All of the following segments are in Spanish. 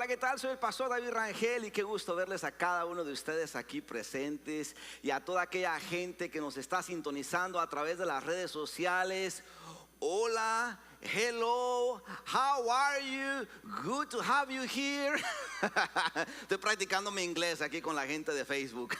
Hola, ¿qué tal? Soy el pastor David Rangel y qué gusto verles a cada uno de ustedes aquí presentes y a toda aquella gente que nos está sintonizando a través de las redes sociales. Hola, hello, how are you? Good to have you here. Estoy practicando mi inglés aquí con la gente de Facebook.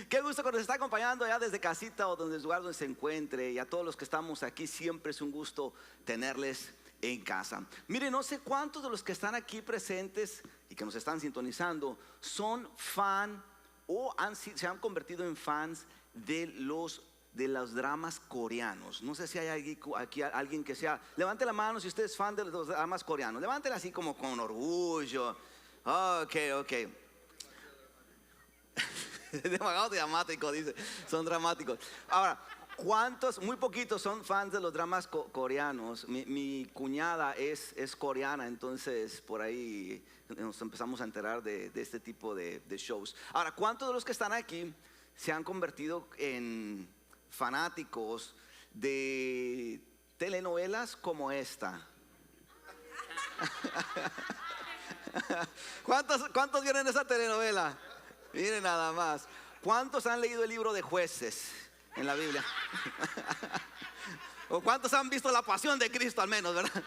Qué gusto que nos está acompañando allá desde casita o desde el lugar donde se encuentre. Y a todos los que estamos aquí, siempre es un gusto tenerles en casa. Miren, no sé cuántos de los que están aquí presentes y que nos están sintonizando son fan o se han convertido en fans de los dramas coreanos. No sé si hay aquí alguien que sea. Levante la mano si usted es fan de los dramas coreanos. Levántela así como con orgullo. Ok. Demasiado dramático, dice. Son dramáticos. Ahora, ¿cuántos? Muy poquitos son fans de los dramas coreanos. Mi cuñada es coreana, entonces por ahí nos empezamos a enterar de este tipo de shows. Ahora, ¿cuántos de los que están aquí se han convertido en fanáticos de telenovelas como esta? ¿Cuántos vieron esa telenovela? Miren nada más. ¿Cuántos han leído el libro de Jueces en la Biblia? ¿O cuántos han visto La Pasión de Cristo al menos, verdad?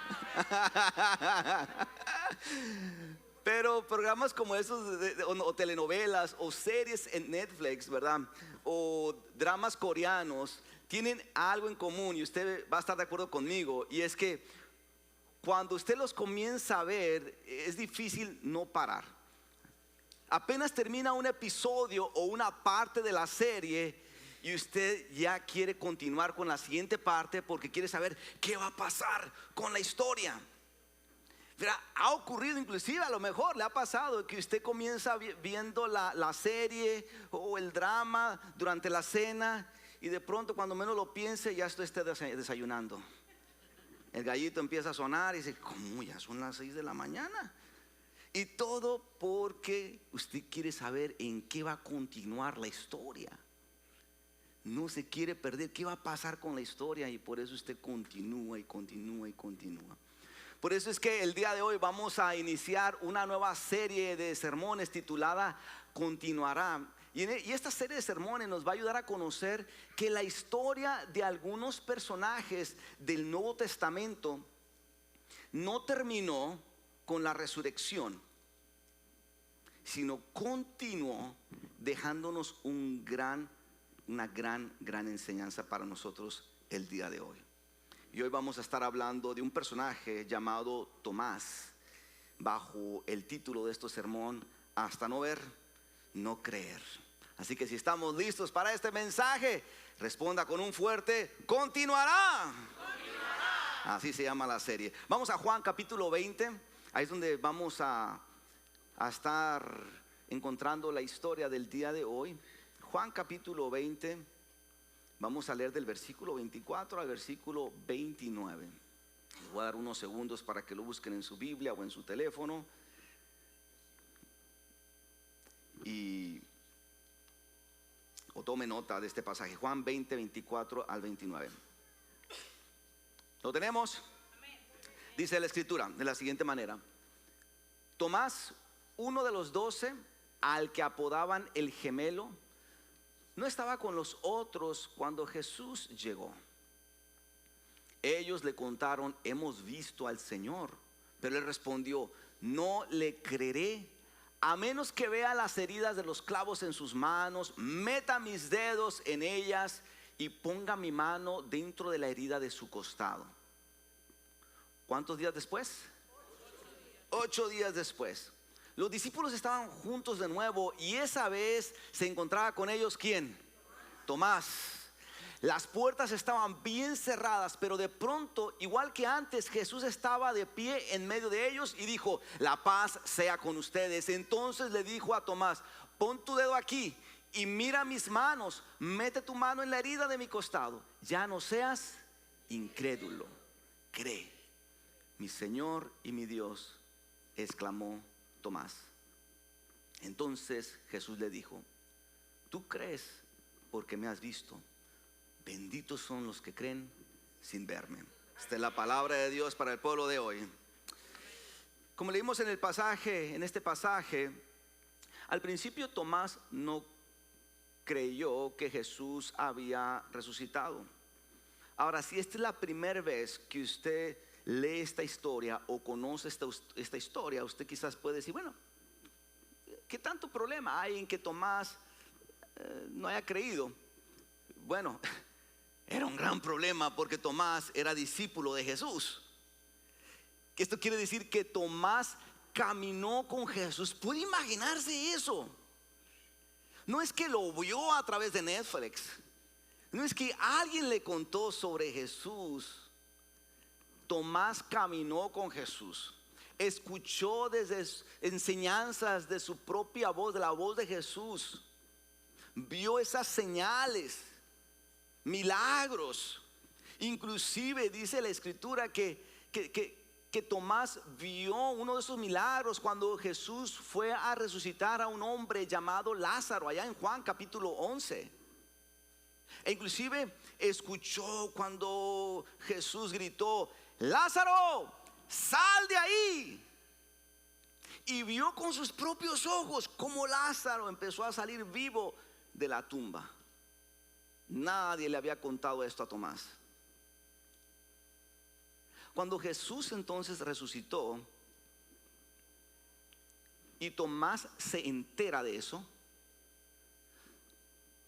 Pero programas como esos o telenovelas o series en Netflix, ¿verdad? O dramas coreanos tienen algo en común y usted va a estar de acuerdo conmigo, y es que cuando usted los comienza a ver es difícil no parar. Apenas termina un episodio o una parte de la serie y usted ya quiere continuar con la siguiente parte porque quiere saber qué va a pasar con la historia. Mira, ha ocurrido, inclusive a lo mejor le ha pasado que usted comienza viendo la serie o el drama durante la cena y de pronto cuando menos lo piense ya esté desayunando. El gallito empieza a sonar y dice, ¿cómo ya son las 6 de la mañana? Y todo porque usted quiere saber en qué va a continuar la historia. No se quiere perder qué va a pasar con la historia, y por eso usted continúa y continúa y continúa. Por eso es que el día de hoy vamos a iniciar una nueva serie de sermones titulada Continuará. Y esta serie de sermones nos va a ayudar a conocer que la historia de algunos personajes del Nuevo Testamento no terminó con la resurrección, sino continuó dejándonos una gran enseñanza para nosotros el día de hoy. Y hoy vamos a estar hablando de un personaje llamado Tomás, bajo el título de este sermón, Hasta no ver, no creer. Así que si estamos listos para este mensaje, responda con un fuerte continuará. Así se llama la serie. Vamos a Juan capítulo 20. Ahí es donde vamos a estar encontrando la historia del día de hoy. Juan capítulo 20. Vamos a leer del versículo 24 al versículo 29. Les voy a dar unos segundos para que lo busquen en su Biblia o en su teléfono o tome nota de este pasaje. Juan 20, 24 al 29. ¿Lo tenemos? Dice la escritura de la siguiente manera: Tomás, uno de los 12, al que apodaban el gemelo, no estaba con los otros cuando Jesús llegó. Ellos le contaron, hemos visto al Señor. Pero él respondió, no le creeré a menos que vea las heridas de los clavos en sus manos, meta mis dedos en ellas y ponga mi mano dentro de la herida de su costado. ¿Cuántos días después? 8 días después. Los discípulos estaban juntos de nuevo y esa vez se encontraba con ellos ¿quién? Tomás. Las puertas estaban bien cerradas, pero de pronto, igual que antes, Jesús estaba de pie en medio de ellos y dijo, la paz sea con ustedes. Entonces le dijo a Tomás, pon tu dedo aquí y mira mis manos, mete tu mano en la herida de mi costado. Ya no seas incrédulo, cree. Mi Señor y mi Dios, exclamó Tomás. Entonces Jesús le dijo, tú crees porque me has visto. Benditos son los que creen sin verme. Esta es la palabra de Dios para el pueblo de hoy. Como leímos en el pasaje, en este pasaje, al principio Tomás no creyó que Jesús había resucitado. Ahora, si esta es la primera vez que usted lee esta historia o conoce esta historia, usted quizás puede decir, bueno, ¿qué tanto problema hay en que Tomás no haya creído? Bueno, era un gran problema porque Tomás era discípulo de Jesús. Esto quiere decir que Tomás caminó con Jesús. ¿Puede imaginarse eso? No es que lo vio a través de Netflix, no es que alguien le contó sobre Jesús. Tomás caminó con Jesús, escuchó desde enseñanzas de su propia voz, de la voz de Jesús, vio esas señales, milagros. Inclusive dice la escritura que Tomás vio uno de esos milagros cuando Jesús fue a resucitar a un hombre llamado Lázaro, allá en Juan capítulo 11. E inclusive escuchó cuando Jesús gritó, Lázaro, sal de ahí. Y vio con sus propios ojos cómo Lázaro empezó a salir vivo de la tumba. Nadie le había contado esto a Tomás. Cuando Jesús entonces resucitó y Tomás se entera de eso,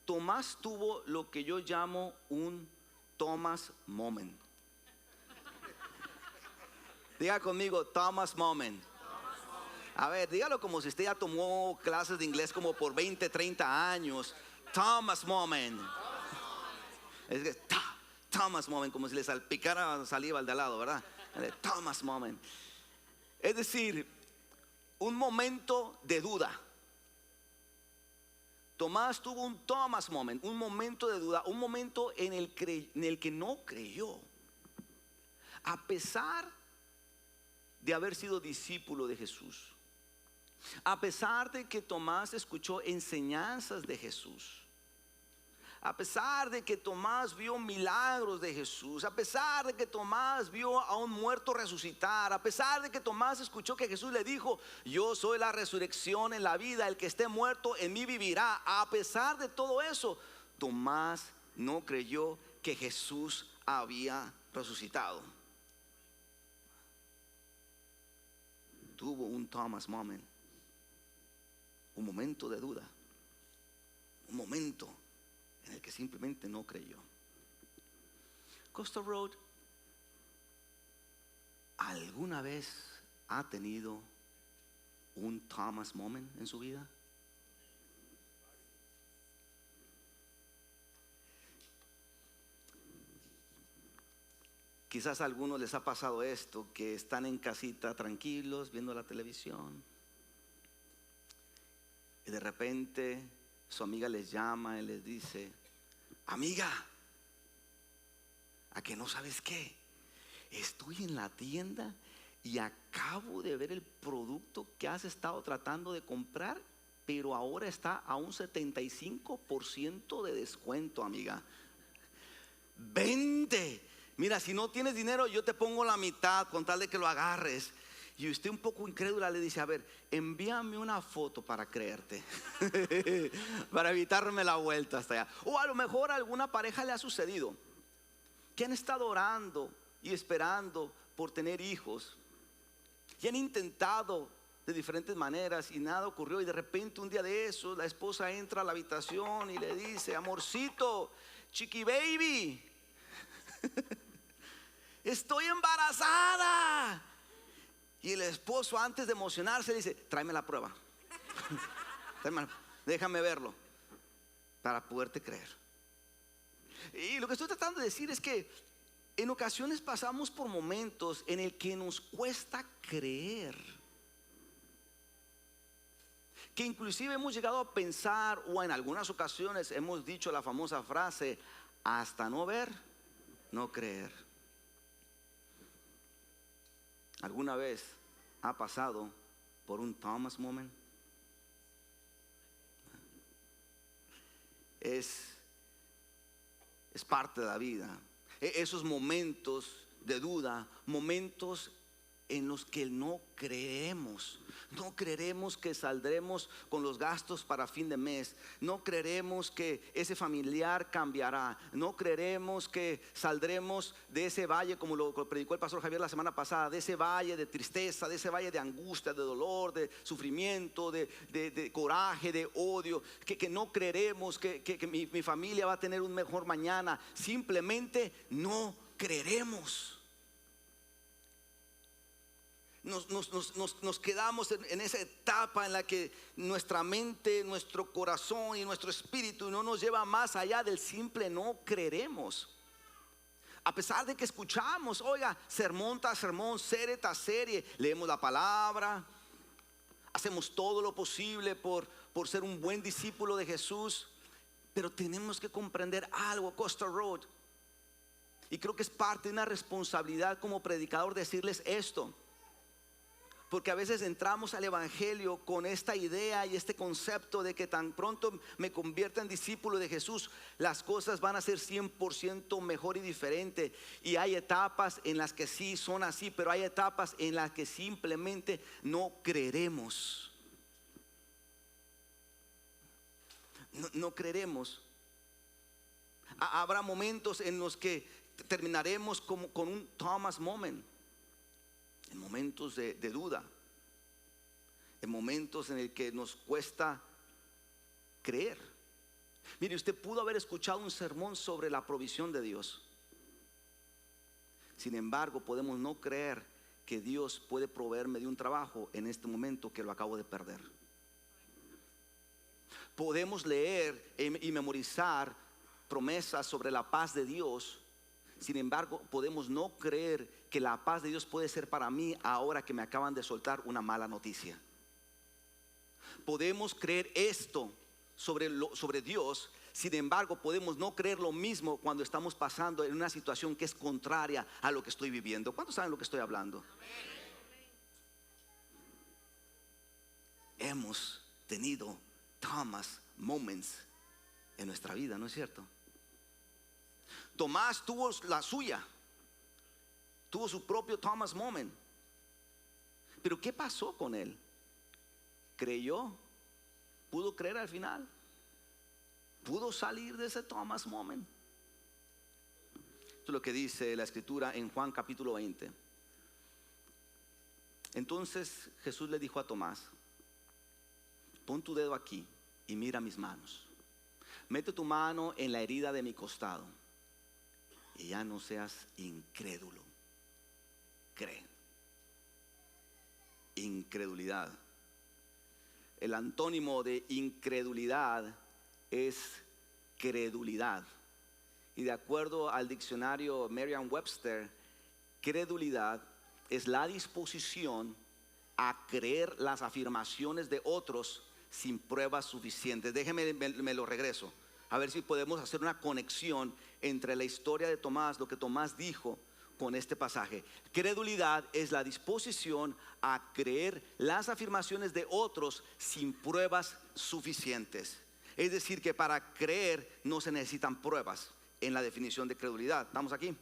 Tomás tuvo lo que yo llamo un Thomas moment. Diga conmigo, Thomas moment. A ver, dígalo como si usted ya tomó clases de inglés como por 20, 30 años. Thomas moment. Es que, Thomas moment, como si le salpicara saliva al de al lado, ¿verdad? Thomas moment. Es decir, un momento de duda. Tomás tuvo un Thomas moment, un momento de duda, un momento en el que no creyó. A pesar de haber sido discípulo de Jesús, a pesar de que Tomás escuchó enseñanzas de Jesús, a pesar de que Tomás vio milagros de Jesús, a pesar de que Tomás vio a un muerto resucitar, a pesar de que Tomás escuchó que Jesús le dijo, yo soy la resurrección en la vida, el que esté muerto en mí vivirá. A pesar de todo eso, Tomás no creyó que Jesús había resucitado. Tuvo un Thomas moment, un momento de duda, un momento en el que simplemente no creyó. Costa Road, ¿alguna vez ha tenido un Thomas moment en su vida? Quizás a algunos les ha pasado esto, que están en casita tranquilos viendo la televisión y de repente su amiga les llama y les dice, amiga, ¿a que no sabes qué? Estoy en la tienda y acabo de ver el producto que has estado tratando de comprar, pero ahora está a un 75% de descuento, amiga. Vente. Mira, si no tienes dinero, yo te pongo la mitad con tal de que lo agarres. Y usted un poco incrédula le dice, a ver, envíame una foto para creerte, para evitarme la vuelta hasta allá. O a lo mejor a alguna pareja le ha sucedido que han estado orando y esperando por tener hijos y han intentado de diferentes maneras y nada ocurrió, y de repente un día de esos la esposa entra a la habitación y le dice, amorcito, chiqui baby, estoy embarazada. Y el esposo, antes de emocionarse, dice, tráeme la prueba. Déjame verlo para poderte creer. Y lo que estoy tratando de decir es que en ocasiones pasamos por momentos en el que nos cuesta creer, que inclusive hemos llegado a pensar, o en algunas ocasiones hemos dicho la famosa frase, hasta no ver, no creer. ¿Alguna vez ha pasado por un Thomas moment? Es parte de la vida. Esos momentos de duda, momentos en los que no creeremos. No creeremos que saldremos con los gastos para fin de mes. No creeremos que ese familiar cambiará. No creeremos que saldremos de ese valle, como lo predicó el pastor Javier la semana pasada, de ese valle de tristeza, de ese valle de angustia, de dolor, de sufrimiento, de coraje, de odio. Que no creeremos que mi familia va a tener un mejor mañana. Simplemente no creeremos. Nos quedamos en esa etapa en la que nuestra mente, nuestro corazón y nuestro espíritu no nos lleva más allá del simple no creeremos. A pesar de que escuchamos, oiga, sermón tras sermón, serie tras serie, leemos la palabra, hacemos todo lo posible por ser un buen discípulo de Jesús, pero tenemos que comprender algo, Costa Road, y creo que es parte de una responsabilidad como predicador decirles esto. Porque a veces entramos al evangelio con esta idea y este concepto de que tan pronto me convierta en discípulo de Jesús, las cosas van a ser 100% mejor y diferente. Y hay etapas en las que sí son así, pero hay etapas en las que simplemente no creeremos. No creeremos. Habrá momentos en los que terminaremos con un Thomas moment. En momentos de duda, en momentos en el que nos cuesta creer. Mire, usted pudo haber escuchado un sermón sobre la provisión de Dios. Sin embargo, podemos no creer que Dios puede proveerme de un trabajo en este momento que lo acabo de perder. Podemos leer y memorizar promesas sobre la paz de Dios. Sin embargo, podemos no creer que la paz de Dios puede ser para mí ahora que me acaban de soltar una mala noticia. Podemos creer esto sobre Dios. Sin embargo, podemos no creer lo mismo cuando estamos pasando en una situación que es contraria a lo que estoy viviendo. ¿Cuántos saben lo que estoy hablando? Hemos tenido Thomas moments en nuestra vida, ¿no es cierto? Tomás tuvo la suya, tuvo su propio Thomas moment. Pero ¿qué pasó con él? ¿Creyó? ¿Pudo creer al final? ¿Pudo salir de ese Thomas moment? Esto es lo que dice la escritura en Juan capítulo 20. Entonces Jesús le dijo a Tomás: pon tu dedo aquí y mira mis manos. Mete tu mano en la herida de mi costado y ya no seas incrédulo, cree. Incredulidad. El antónimo de incredulidad es credulidad. Y de acuerdo al diccionario Merriam-Webster, credulidad es la disposición a creer las afirmaciones de otros sin pruebas suficientes. Déjeme, me lo regreso, a ver si podemos hacer una conexión entre la historia de Tomás, lo que Tomás dijo, con este pasaje. Credulidad es la disposición a creer las afirmaciones de otros sin pruebas suficientes. Es decir, que para creer no se necesitan pruebas en la definición de credulidad. ¿Estamos aquí?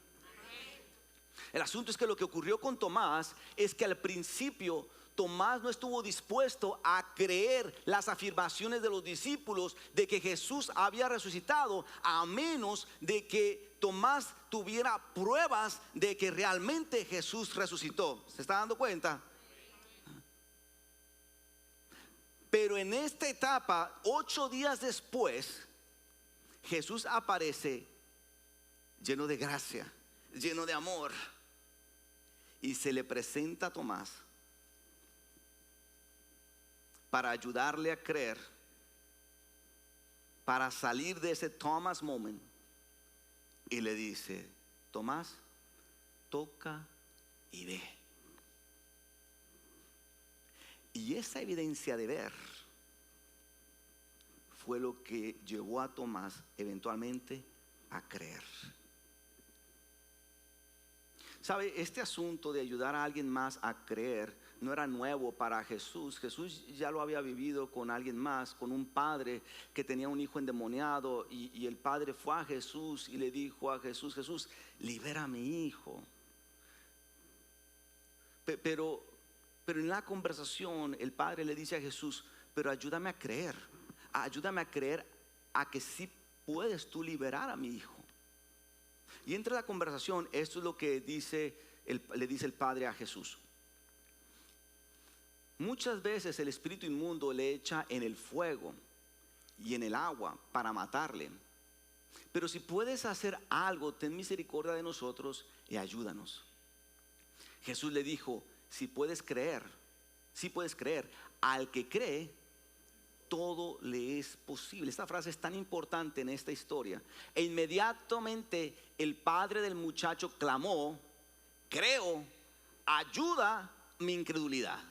El asunto es que lo que ocurrió con Tomás es que al principio Tomás no estuvo dispuesto a creer las afirmaciones de los discípulos de que Jesús había resucitado, a menos de que Tomás tuviera pruebas de que realmente Jesús resucitó. ¿Se está dando cuenta? Pero en esta etapa, 8 días después, Jesús aparece lleno de gracia, lleno de amor, y se le presenta a Tomás para ayudarle a creer, para salir de ese Thomas moment, y le dice: Tomás, toca y ve. Y esa evidencia de ver fue lo que llevó a Tomás eventualmente a creer. ¿Sabe? Este asunto de ayudar a alguien más a creer no era nuevo para Jesús. Jesús ya lo había vivido con alguien más, con un padre que tenía un hijo endemoniado, y el padre fue a Jesús y le dijo a Jesús: Jesús, libera a mi hijo. Pero en la conversación el padre le dice a Jesús, pero ayúdame a creer a que sí puedes tú liberar a mi hijo. Y entre la conversación, esto es lo que le dice el padre a Jesús. Muchas veces el espíritu inmundo le echa en el fuego y en el agua para matarle. Pero si puedes hacer algo, ten misericordia de nosotros y ayúdanos. Jesús le dijo, si puedes creer, al que cree, todo le es posible. Esta frase es tan importante en esta historia. E inmediatamente el padre del muchacho clamó, creo, ayuda mi incredulidad.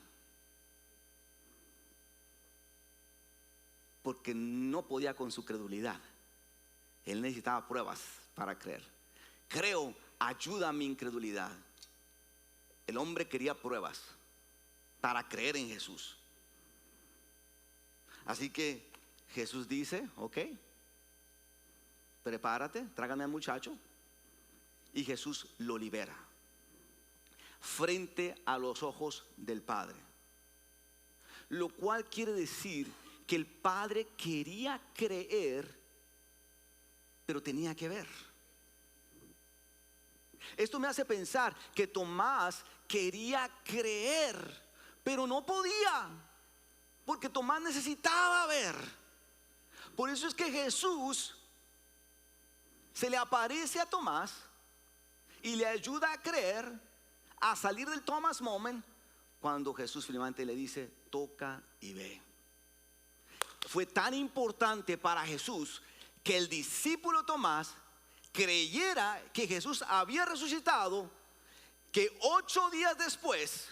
Porque no podía con su credulidad. Él necesitaba pruebas para creer. Creo, ayuda mi incredulidad. El hombre quería pruebas para creer en Jesús. Así que Jesús dice, ok, prepárate, trágame al muchacho. Y Jesús lo libera frente a los ojos del Padre. Lo cual quiere decir que el Padre quería creer, pero tenía que ver. Esto me hace pensar que Tomás quería creer, pero no podía, porque Tomás necesitaba ver. Por eso es que Jesús se le aparece a Tomás y le ayuda a creer, a salir del Thomas moment, cuando Jesús finalmente le dice, toca y ve. Fue tan importante para Jesús que el discípulo Tomás creyera que Jesús había resucitado, que 8 días después,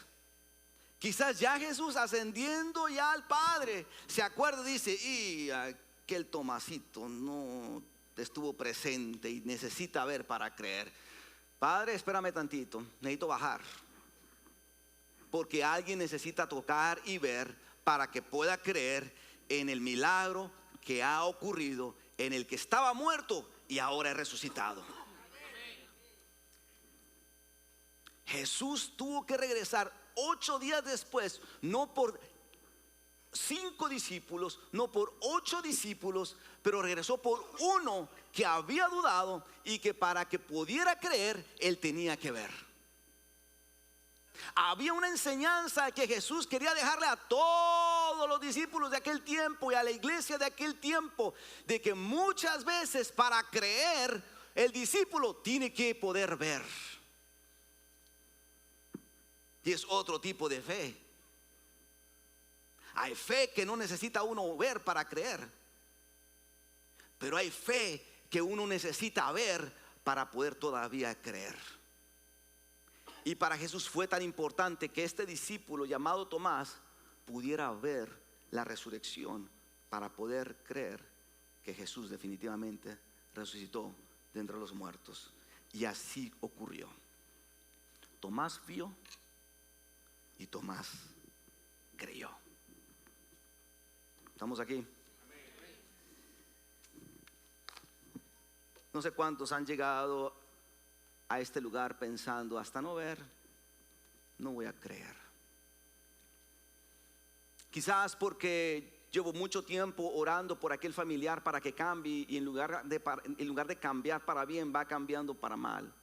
quizás ya Jesús ascendiendo ya al Padre, se acuerda y dice, y aquel Tomasito no estuvo presente y necesita ver para creer. Padre, espérame tantito, necesito bajar, porque alguien necesita tocar y ver para que pueda creer en el milagro que ha ocurrido, en el que estaba muerto y ahora es resucitado. Jesús tuvo que regresar 8 días después, no por 5 discípulos, no por 8 discípulos, pero regresó por uno que había dudado y que para que pudiera creer, él tenía que ver. Había una enseñanza que Jesús quería dejarle a todos los discípulos de aquel tiempo y a la iglesia de aquel tiempo, de que muchas veces para creer el discípulo tiene que poder ver. Y es otro tipo de fe. Hay fe que no necesita uno ver para creer, pero hay fe que uno necesita ver para poder todavía creer. Y para Jesús fue tan importante que este discípulo llamado Tomás pudiera ver la resurrección para poder creer que Jesús definitivamente resucitó de entre los muertos. Y así ocurrió. Tomás vio y Tomás creyó. ¿Estamos aquí? No sé cuántos han llegado a este lugar pensando, hasta no ver, no voy a creer. Quizás porque llevo mucho tiempo orando por aquel familiar para que cambie, y en lugar de cambiar para bien, va cambiando para mal.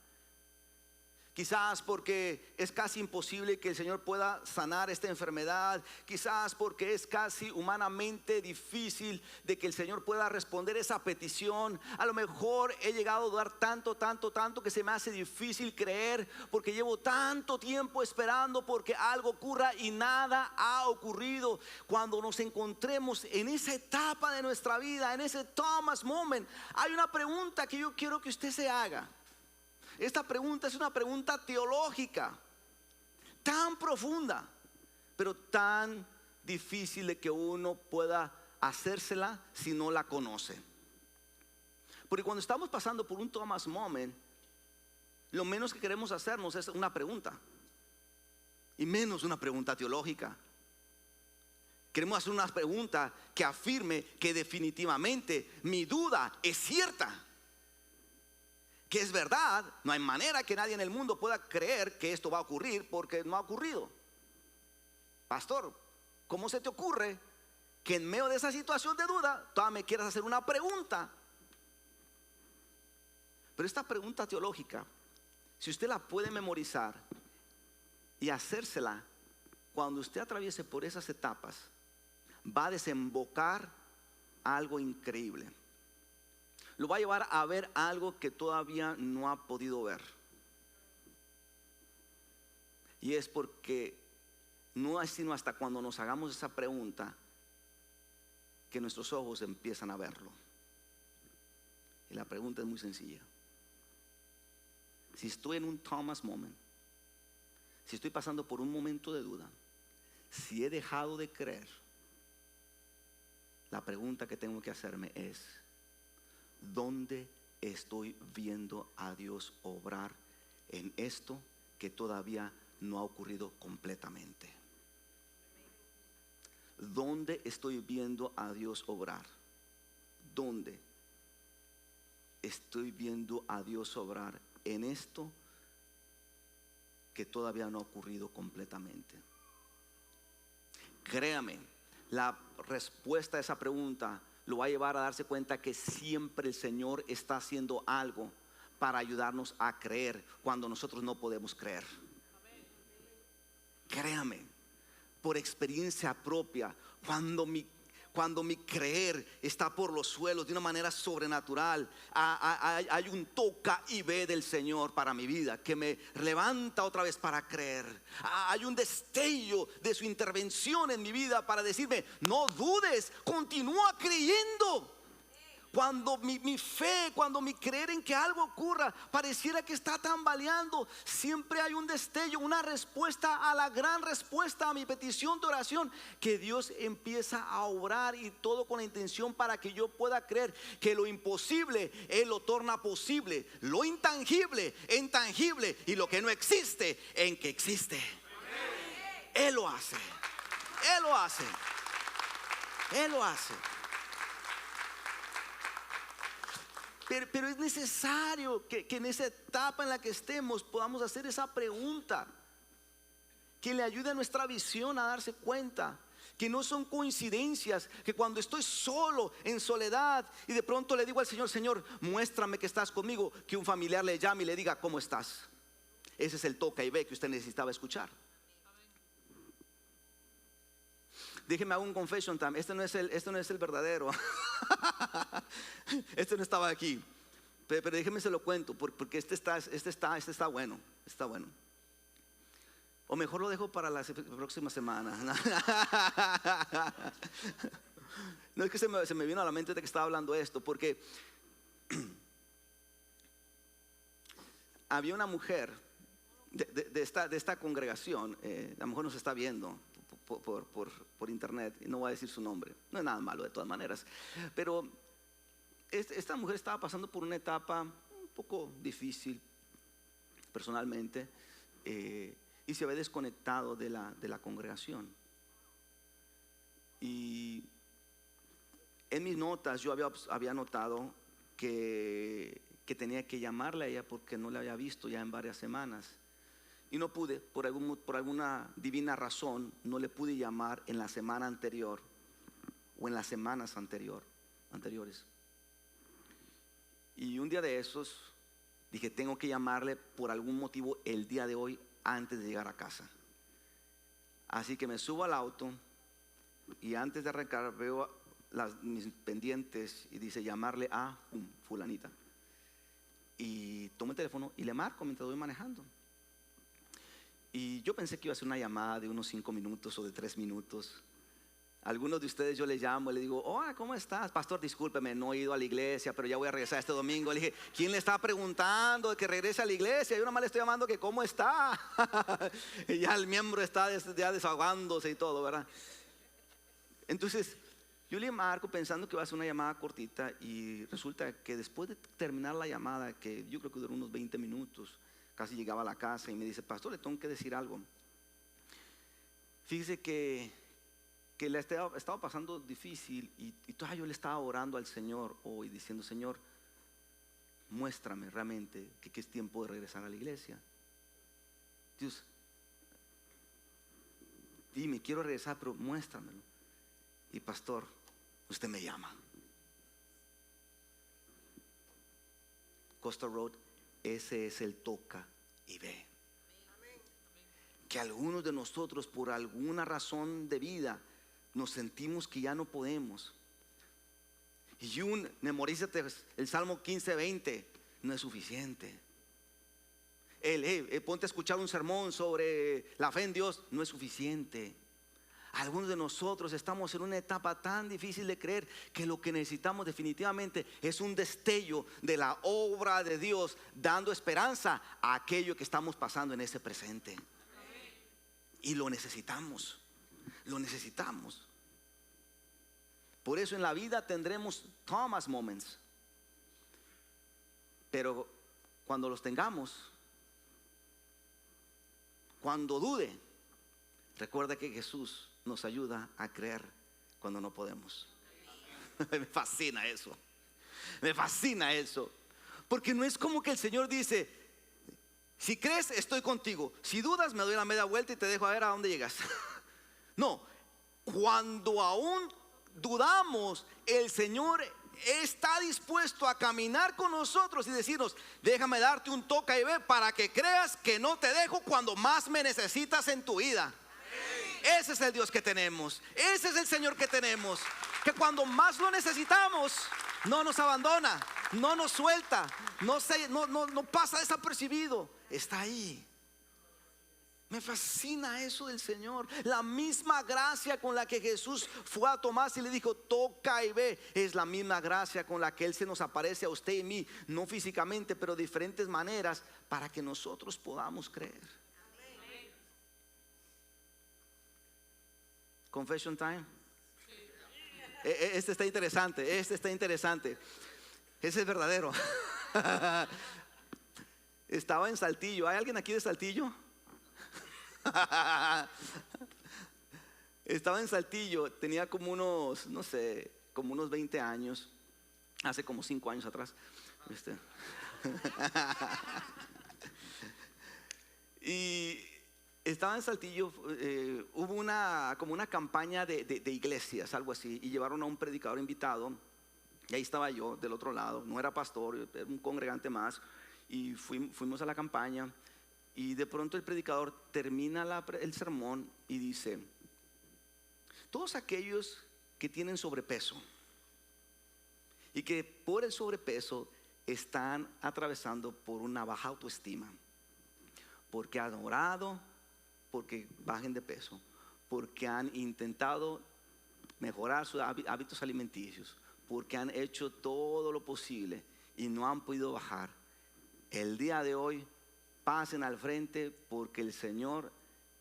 Quizás porque es casi imposible que el Señor pueda sanar esta enfermedad. Quizás porque es casi humanamente difícil de que el Señor pueda responder esa petición. A lo mejor he llegado a dudar tanto que se me hace difícil creer, porque llevo tanto tiempo esperando porque algo ocurra y nada ha ocurrido. Cuando nos encontremos en esa etapa de nuestra vida, en ese Thomas moment, hay una pregunta que yo quiero que usted se haga. Esta pregunta es una pregunta teológica, tan profunda, pero tan difícil de que uno pueda hacérsela si no la conoce. Porque cuando estamos pasando por un Thomas moment, lo menos que queremos hacernos es una pregunta, y menos una pregunta teológica. Queremos hacer una pregunta que afirme que definitivamente mi duda es cierta, que es verdad. No hay manera que nadie en el mundo pueda creer que esto va a ocurrir porque no ha ocurrido. Pastor, ¿cómo se te ocurre que en medio de esa situación de duda todavía me quieras hacer una pregunta? Pero esta pregunta teológica, si usted la puede memorizar y hacérsela cuando usted atraviese por esas etapas, va a desembocar algo increíble. Lo va a llevar a ver algo que todavía no ha podido ver. Y es porque no es sino hasta cuando nos hagamos esa pregunta que nuestros ojos empiezan a verlo. Y la pregunta es muy sencilla. Si estoy en un Thomas moment, si estoy pasando por un momento de duda, si he dejado de creer, la pregunta que tengo que hacerme es: ¿dónde estoy viendo a Dios obrar en esto que todavía no ha ocurrido completamente? ¿Dónde estoy viendo a Dios obrar? ¿Dónde estoy viendo a Dios obrar en esto que todavía no ha ocurrido completamente? Créame, la respuesta a esa pregunta lo va a llevar a darse cuenta que siempre el Señor está haciendo algo para ayudarnos a creer cuando nosotros no podemos creer. Créame, por experiencia propia, cuando mi creer está por los suelos de una manera sobrenatural, hay un toca y ve del Señor para mi vida que me levanta otra vez para creer. Hay un destello de su intervención en mi vida para decirme: no dudes, continúa creyendo. Cuando mi fe, cuando mi creer en que algo ocurra pareciera que está tambaleando, siempre hay un destello, una respuesta a la gran respuesta a mi petición de oración, que Dios empieza a obrar, y todo con la intención para que yo pueda creer que lo imposible Él lo torna posible, lo intangible en tangible, y lo que no existe en que existe. Él lo hace, Él lo hace, Él lo hace. Pero es necesario que en esa etapa en la que estemos podamos hacer esa pregunta que le ayude a nuestra visión a darse cuenta que no son coincidencias, que cuando estoy solo, en soledad, y de pronto le digo al Señor: Señor, muéstrame que estás conmigo, que un familiar le llame y le diga: ¿cómo estás? Ese es el toca y ve que usted necesitaba escuchar. Déjeme hago un confession time. Este no es el verdadero. Este no estaba aquí. Pero déjeme se lo cuento, porque este está bueno. Está bueno. O mejor lo dejo para la próxima semana. No, es que se me vino a la mente de que estaba hablando esto, porque había una mujer de esta congregación. A lo mejor nos está viendo por internet, y no voy a decir su nombre. No es nada malo de todas maneras, pero esta mujer estaba pasando por una etapa un poco difícil personalmente, y se había desconectado de la congregación. Y en mis notas yo había notado que tenía que llamarle a ella porque no la había visto ya en varias semanas. Y no pude, por alguna divina razón, no le pude llamar en la semana anterior o en las semanas anteriores. Y un día de esos dije: tengo que llamarle por algún motivo el día de hoy antes de llegar a casa. Así que me subo al auto y antes de arrancar veo mis pendientes y dice: llamarle a fulanita. Y tomo el teléfono y le marco mientras voy manejando. Y yo pensé que iba a ser una llamada de unos 5 minutos o de 3 minutos. A algunos de ustedes yo les llamo y le digo: hola, ¿cómo estás? Pastor, discúlpeme, no he ido a la iglesia, pero ya voy a regresar este domingo. Le dije: ¿quién le está preguntando de que regrese a la iglesia? Yo nomás le estoy llamando que cómo está. Y ya el miembro está ya desahogándose y todo, ¿verdad? Entonces yo le marco pensando que va a ser una llamada cortita, y resulta que después de terminar la llamada, que yo creo que duró unos 20 minutos, casi llegaba a la casa y me dice: pastor, le tengo que decir algo. Fíjese que le estaba pasando difícil, y todavía yo le estaba orando al Señor hoy diciendo: Señor, muéstrame realmente que es tiempo de regresar a la iglesia. Dios, dime, quiero regresar, pero muéstramelo. Y pastor, usted me llama. Costa Road, ese es el toca y ve. Que algunos de nosotros por alguna razón de vida nos sentimos que ya no podemos. Y memorízate el Salmo 15:20, no es suficiente. Ponte a escuchar un sermón sobre la fe en Dios, no es suficiente. Algunos de nosotros estamos en una etapa tan difícil de creer que lo que necesitamos definitivamente es un destello de la obra de Dios, dando esperanza a aquello que estamos pasando en ese presente. Y lo necesitamos, lo necesitamos. Por eso en la vida tendremos Thomas moments, pero cuando los tengamos, cuando dude, recuerda que Jesús nos ayuda a creer cuando no podemos. Me fascina eso. Me fascina eso. Porque no es como que el Señor dice: si crees, estoy contigo. Si dudas, me doy la media vuelta y te dejo a ver a dónde llegas. No, cuando aún dudamos, el Señor está dispuesto a caminar con nosotros y decirnos: déjame darte un toca y ve para que creas que no te dejo cuando más me necesitas en tu vida. Ese es el Dios que tenemos. Ese es el Señor que tenemos, que cuando más lo necesitamos no nos abandona, no nos suelta, no pasa desapercibido. Está ahí. Me fascina eso del Señor. La misma gracia con la que Jesús fue a Tomás y le dijo: toca y ve, es la misma gracia con la que Él se nos aparece a usted y a mí, no físicamente, pero de diferentes maneras, para que nosotros podamos creer. Confession time. Este está interesante. Este está interesante. Ese es verdadero. Estaba en Saltillo. ¿Hay alguien aquí de Saltillo? Estaba en Saltillo. Tenía como unos, no sé, como unos 20 años. Hace como 5 años atrás. Y estaba en Saltillo, hubo como una campaña de iglesias, algo así, y llevaron a un predicador invitado, y ahí estaba yo del otro lado. No era pastor, era un congregante más, y fuimos a la campaña, y de pronto el predicador termina el sermón y dice: todos aquellos que tienen sobrepeso y que por el sobrepeso están atravesando por una baja autoestima, porque han orado porque bajen de peso, porque han intentado mejorar sus hábitos alimenticios, porque han hecho todo lo posible y no han podido bajar, el día de hoy pasen al frente, porque el Señor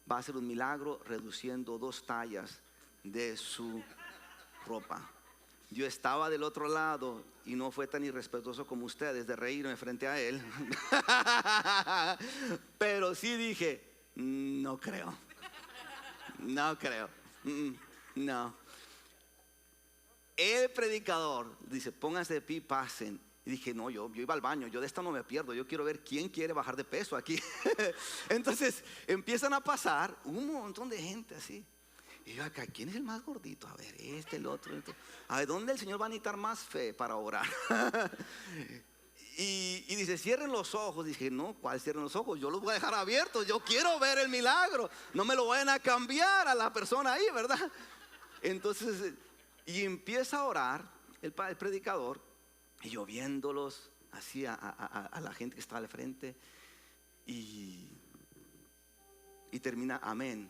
va a hacer un milagro reduciendo 2 tallas de su ropa. Yo estaba del otro lado y no fue tan irrespetuoso como ustedes de reírme frente a él. Pero sí dije: no creo. No creo. No. El predicador dice: pónganse de pie, pasen. Y dije: no, yo iba al baño, yo de esta no me pierdo, yo quiero ver quién quiere bajar de peso aquí. Entonces empiezan a pasar un montón de gente así. Y yo acá: ¿quién es el más gordito? A ver, el otro. A ver, ¿dónde el Señor va a necesitar más fe para orar? Y dice: cierren los ojos. Dije: no, ¿cuál cierren los ojos? Yo los voy a dejar abiertos, yo quiero ver el milagro. No me lo vayan a cambiar a la persona ahí, ¿verdad? Entonces, y empieza a orar el predicador, y yo viéndolos así a la gente que está al frente, y termina: amén.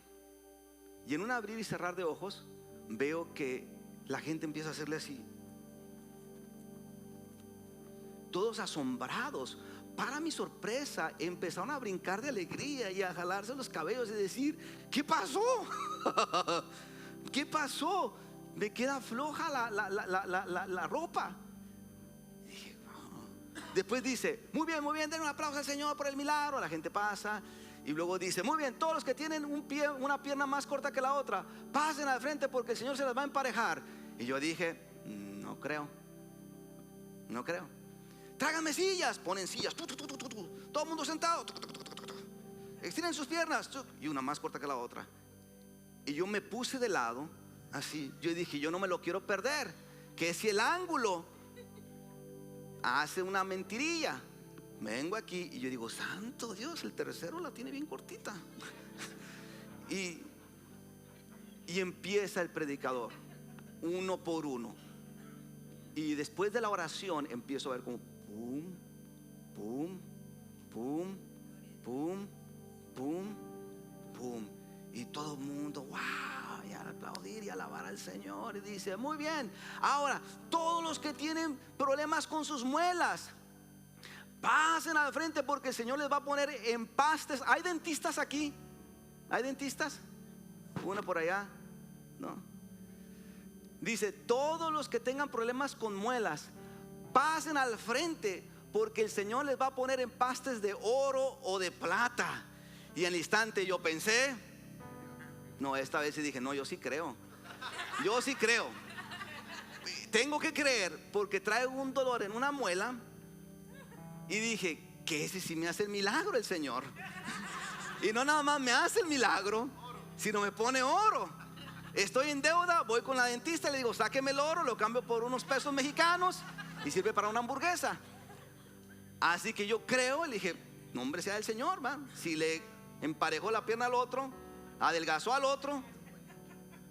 Y en un abrir y cerrar de ojos veo que la gente empieza a hacerle así, todos asombrados. Para mi sorpresa, empezaron a brincar de alegría y a jalarse los cabellos y decir: ¿qué pasó? ¿Qué pasó? Me queda floja la ropa. Dije: oh. Después dice: muy bien, den un aplauso al Señor por el milagro. La gente pasa. Y luego dice: muy bien, todos los que tienen una pierna más corta que la otra, pasen al frente porque el Señor se las va a emparejar. Y yo dije: no creo. Tráiganme sillas. Ponen sillas. Todo el mundo sentado. Estiren sus piernas. Y una más corta que la otra. Y yo me puse de lado, así. Yo dije, yo no me lo quiero perder. Que si el ángulo hace una mentirilla, vengo aquí y yo digo, santo Dios, el tercero la tiene bien cortita. Y empieza el predicador, uno por uno. Y después de la oración empiezo a ver como pum, pum, pum, pum, pum, pum. Y todo el mundo, wow, y a aplaudir y alabar al Señor. Y dice, muy bien, ahora todos los que tienen problemas con sus muelas, pasen al frente porque el Señor les va a poner empastes. ¿Hay dentistas aquí? ¿Hay dentistas? Uno por allá. No. Dice, todos los que tengan problemas con muelas, pasen al frente porque el Señor les va a poner empastes de oro o de plata. Y al instante yo pensé, no, esta vez sí dije, no, yo sí creo. Yo sí creo. Tengo que creer porque traigo un dolor en una muela. Y dije, que ese sí me hace el milagro el Señor. Y no nada más me hace el milagro, sino me pone oro. Estoy en deuda, voy con la dentista y le digo, sáqueme el oro, lo cambio por unos pesos mexicanos y sirve para una hamburguesa. Así que yo creo, le dije, nombre sea del Señor, ¿va? Si le emparejó la pierna al otro, adelgazó al otro,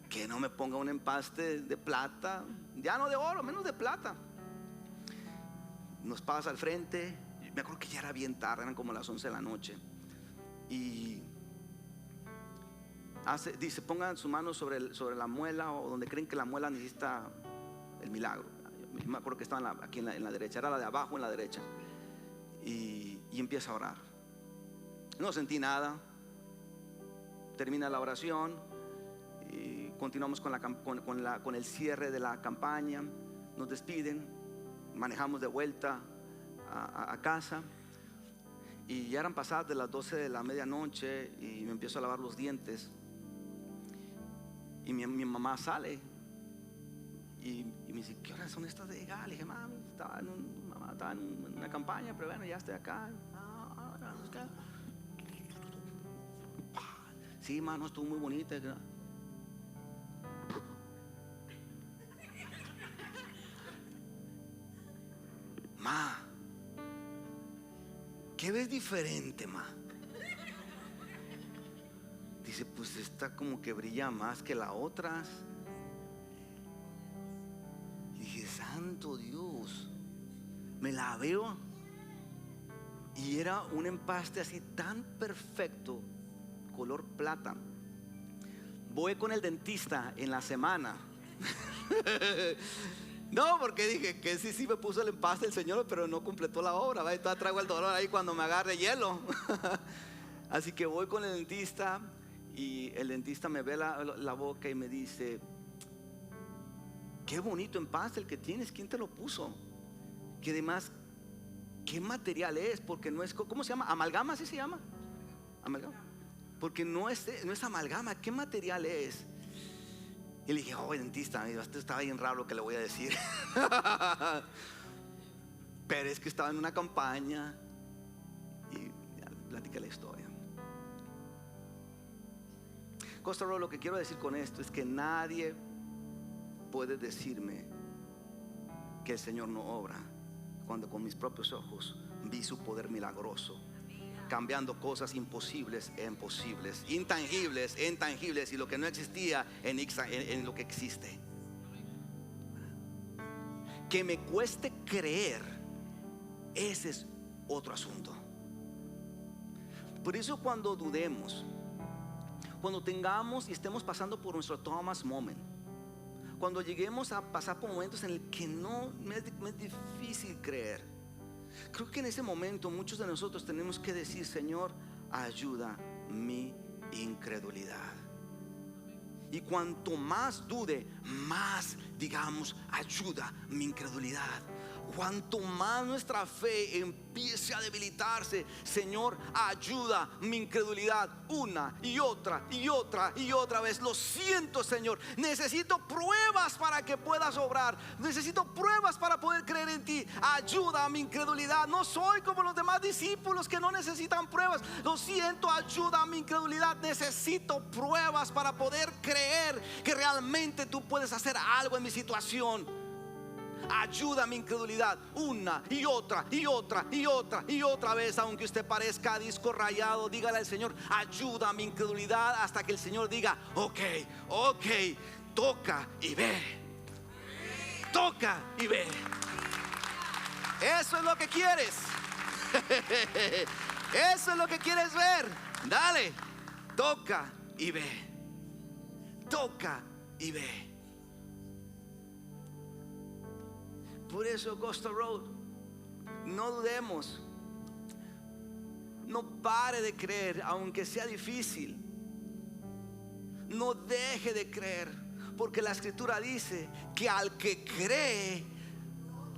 que no me ponga un empaste de plata, ya no de oro, menos de plata. Nos pasa al frente. Me acuerdo que ya era bien tarde, eran como las 11 de la noche. Y dice, pongan su mano sobre la muela o donde creen que la muela necesita el milagro. Yo me acuerdo que estaba aquí en la derecha, era la de abajo en la derecha. Y empieza a orar. No sentí nada. Termina la oración y continuamos con el cierre de la campaña. Nos despiden, manejamos de vuelta a casa. Y ya eran pasadas de las 12 de la medianoche y me empiezo a lavar los dientes. Y mi mamá sale y me dice, ¿qué horas son estas de llegar? Le dije, mami, estaba en una campaña, pero bueno, ya estoy acá. Sí, mano, estuvo muy bonita. Ma, ¿qué ves diferente, ma? Dice, pues esta como que brilla más que las otras. Y dije, santo Dios, me la veo y era un empaste así tan perfecto, color plata. Voy con el dentista en la semana. No, porque dije que sí me puso el empaste el Señor, pero no completó la obra, ¿va? Y todavía traigo el dolor ahí cuando me agarre hielo. Así que voy con el dentista y el dentista me ve la boca y me dice, qué bonito empaste el que tienes, ¿quién te lo puso? Que además, ¿qué material es? Porque no es, ¿cómo se llama? ¿Amalgama? ¿Así se llama? ¿Amalgama? Porque no es amalgama, ¿qué material es? Y le dije, oh, dentista, esto estaba bien raro lo que le voy a decir. Pero es que estaba en una campaña. Y ya, platica la historia. Costa Rica, lo que quiero decir con esto es que nadie puede decirme que el Señor no obra cuando con mis propios ojos vi su poder milagroso, cambiando cosas imposibles en posibles, intangibles en tangibles, y lo que no existía en lo que existe. Que me cueste creer, ese es otro asunto. Por eso cuando dudemos, cuando tengamos y estemos pasando por nuestro Thomas moment, cuando lleguemos a pasar por momentos en el que me es difícil creer, creo que en ese momento muchos de nosotros tenemos que decir, Señor, ayuda mi incredulidad. Y cuanto más dude, más digamos, ayuda mi incredulidad. cuanto más nuestra fe empiece a debilitarse, Señor, ayuda mi incredulidad una y otra y otra y otra vez. Lo siento, Señor, necesito pruebas para que puedas obrar, necesito pruebas para poder creer en ti. Ayuda a mi incredulidad. No soy como los demás discípulos que no necesitan pruebas. Lo siento, ayuda a mi incredulidad. Necesito pruebas para poder creer que realmente tú puedes hacer algo en mi situación. Ayuda a mi incredulidad una y otra y otra y otra y otra vez. Aunque usted parezca disco rayado, dígale al Señor: ayuda a mi incredulidad, hasta que el Señor diga: ok, ok, toca y ve. Toca y ve. Eso es lo que quieres. Eso es lo que quieres ver. Dale, toca y ve. Toca y ve. Por eso, Costa Road, no dudemos. No pare de creer, aunque sea difícil. No deje de creer, porque la Escritura dice que al que cree,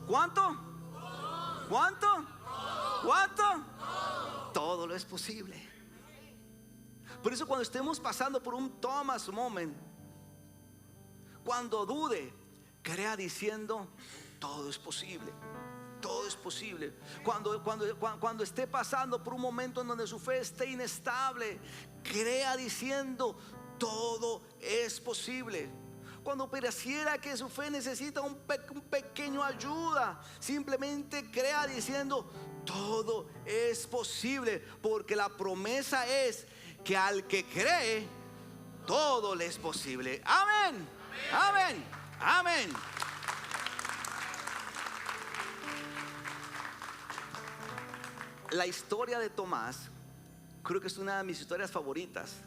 ¿cuánto? ¿Cuánto? ¿Cuánto? Todo lo es posible. Por eso, cuando estemos pasando por un Thomas moment, cuando dude, crea diciendo: todo es posible. Todo es posible. Cuando esté pasando por un momento en donde su fe esté inestable, crea diciendo: todo es posible. Cuando pareciera que su fe necesita un pequeño ayuda, simplemente crea diciendo: todo es posible, porque la promesa es que al que cree, todo le es posible. Amén. Amén. Amén. La historia de Tomás creo que es una de mis historias favoritas,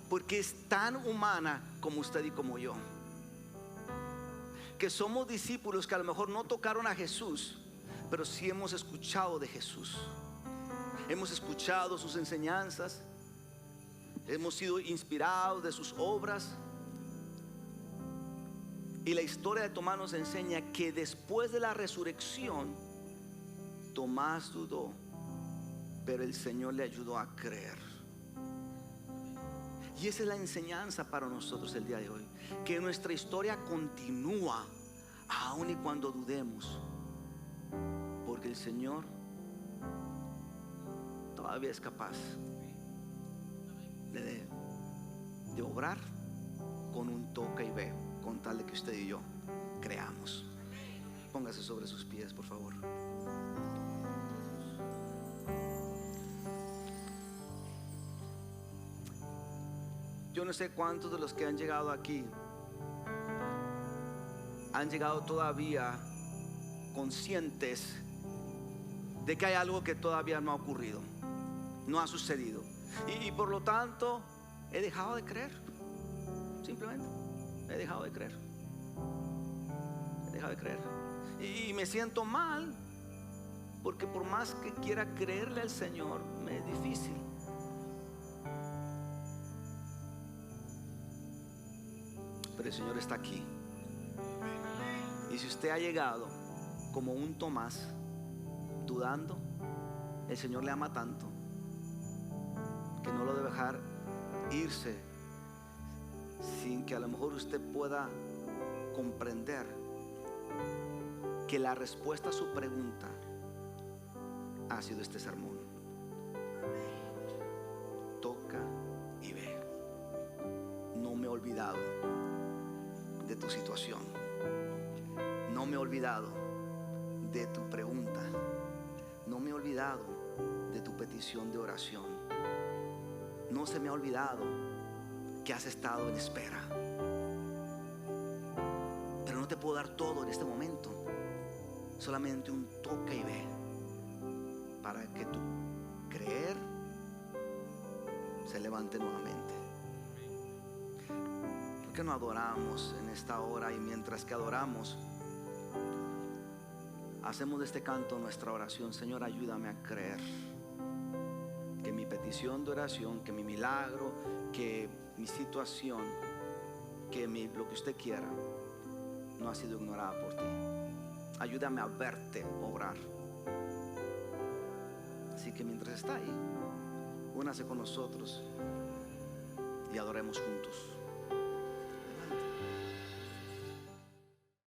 porque es tan humana como usted y como yo, que somos discípulos que a lo mejor no tocaron a Jesús, pero sí hemos escuchado de Jesús. Hemos escuchado sus enseñanzas, hemos sido inspirados de sus obras. Y la historia de Tomás nos enseña que después de la resurrección, Tomás dudó, pero el Señor le ayudó a creer. Y esa es la enseñanza para nosotros el día de hoy, que nuestra historia continúa aun y cuando dudemos, porque el Señor todavía es capaz de obrar con un toca y ve, con tal de que usted y yo creamos. Póngase sobre sus pies, por favor. Yo no sé cuántos de los que han llegado aquí han llegado todavía conscientes de que hay algo que todavía no ha ocurrido, no ha sucedido, y por lo tanto he dejado de creer. Simplemente he dejado de creer. He dejado de creer y me siento mal, porque por más que quiera creerle al Señor, me es difícil. Pero el Señor está aquí. Y si usted ha llegado como un Tomás, dudando, el Señor le ama tanto que no lo debe dejar irse sin que a lo mejor usted pueda comprender que la respuesta a su pregunta ha sido este sermón. Toca y ve. No me he olvidado de tu situación. No me he olvidado de tu pregunta. No me he olvidado de tu petición de oración. No se me ha olvidado que has estado en espera. Pero no te puedo dar todo en este momento. Solamente un toca y ve, para que tu creer se levante nuevamente. ¿Por qué no adoramos en esta hora? Y mientras que adoramos, hacemos de este canto nuestra oración. Señor, ayúdame a creer que mi petición de oración, que mi milagro, que mi situación, que lo que usted quiera, no ha sido ignorada por ti. ayúdame a verte obrar. Así que mientras está ahí, únase con nosotros.